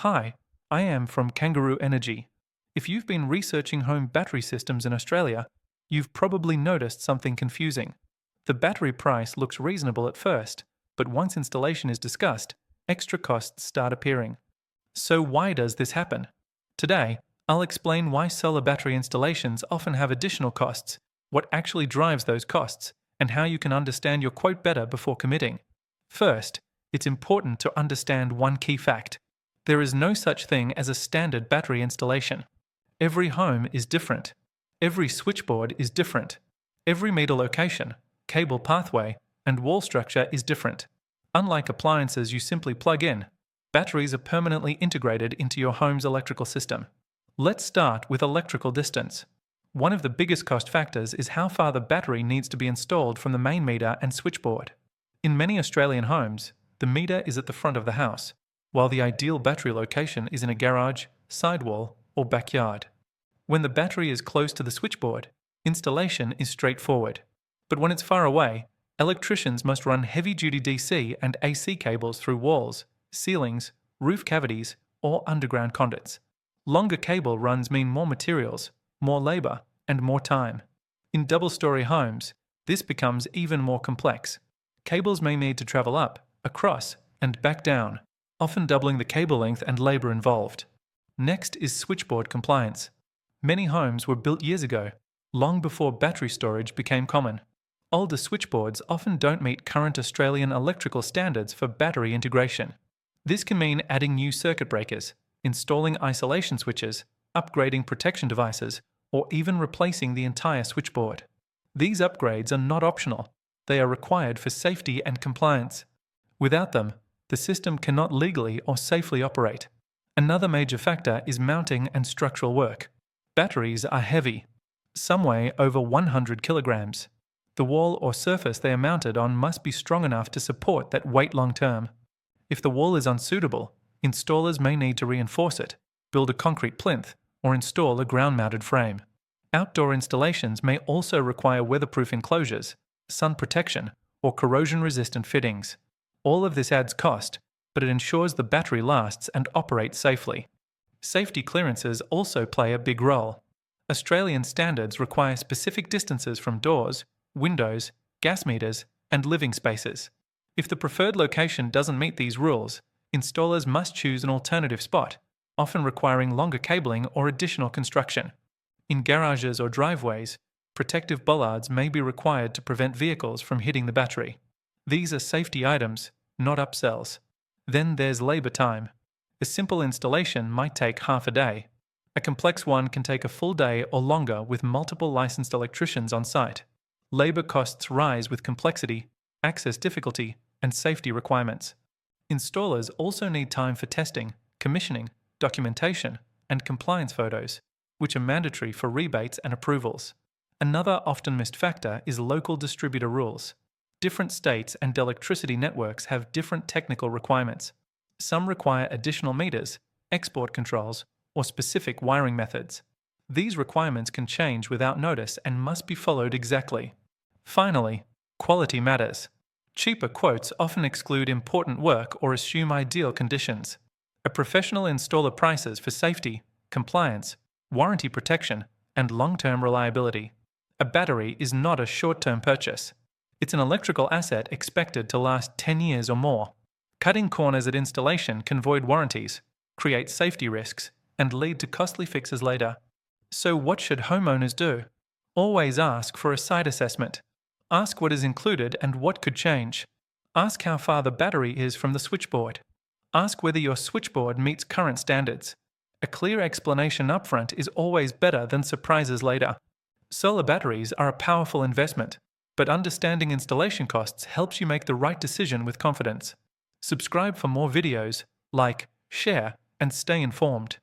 Hi, I am from Kangaroo Energy. If you've been researching home battery systems in Australia, you've probably noticed something confusing. The battery price looks reasonable at first, but once installation is discussed, extra costs start appearing. So why does this happen? Today, I'll explain why solar battery installations often have additional costs, what actually drives those costs, and how you can understand your quote better before committing. First, it's important to understand one key fact. There is no such thing as a standard battery installation. Every home is different. Every switchboard is different. Every meter location, cable pathway, and wall structure is different. Unlike appliances you simply plug in, batteries are permanently integrated into your home's electrical system. Let's start with electrical distance. One of the biggest cost factors is how far the battery needs to be installed from the main meter and switchboard. In many Australian homes, the meter is at the front of the house, while the ideal battery location is in a garage, sidewall, or backyard. When the battery is close to the switchboard, installation is straightforward. But when it's far away, electricians must run heavy-duty DC and AC cables through walls, ceilings, roof cavities, or underground conduits. Longer cable runs mean more materials, more labour, and more time. In double-storey homes, this becomes even more complex. Cables may need to travel up, across, and back down, often doubling the cable length and labour involved. Next is switchboard compliance. Many homes were built years ago, long before battery storage became common. Older switchboards often don't meet current Australian electrical standards for battery integration. This can mean adding new circuit breakers, installing isolation switches, upgrading protection devices, or even replacing the entire switchboard. These upgrades are not optional. They are required for safety and compliance. Without them, the system cannot legally or safely operate. Another major factor is mounting and structural work. Batteries are heavy. Some weigh over 100 kilograms. The wall or surface they are mounted on must be strong enough to support that weight long term. If the wall is unsuitable, installers may need to reinforce it, build a concrete plinth, or install a ground-mounted frame. Outdoor installations may also require weatherproof enclosures, sun protection, or corrosion-resistant fittings. All of this adds cost, but it ensures the battery lasts and operates safely. Safety clearances also play a big role. Australian standards require specific distances from doors, windows, gas meters, and living spaces. If the preferred location doesn't meet these rules, installers must choose an alternative spot, often requiring longer cabling or additional construction. In garages or driveways, protective bollards may be required to prevent vehicles from hitting the battery. These are safety items, not upsells. Then there's labour time. A simple installation might take half a day. A complex one can take a full day or longer with multiple licensed electricians on site. Labour costs rise with complexity, access difficulty, and safety requirements. Installers also need time for testing, commissioning, documentation, and compliance photos, which are mandatory for rebates and approvals. Another often missed factor is local distributor rules. Different states and electricity networks have different technical requirements. Some require additional meters, export controls, or specific wiring methods. These requirements can change without notice and must be followed exactly. Finally, quality matters. Cheaper quotes often exclude important work or assume ideal conditions. A professional installer prices for safety, compliance, warranty protection, and long-term reliability. A battery is not a short-term purchase. It's an electrical asset expected to last 10 years or more. Cutting corners at installation can void warranties, create safety risks, and lead to costly fixes later. So what should homeowners do? Always ask for a site assessment. Ask what is included and what could change. Ask how far the battery is from the switchboard. Ask whether your switchboard meets current standards. A clear explanation upfront is always better than surprises later. Solar batteries are a powerful investment, but understanding installation costs helps you make the right decision with confidence. Subscribe for more videos, like, share, and stay informed.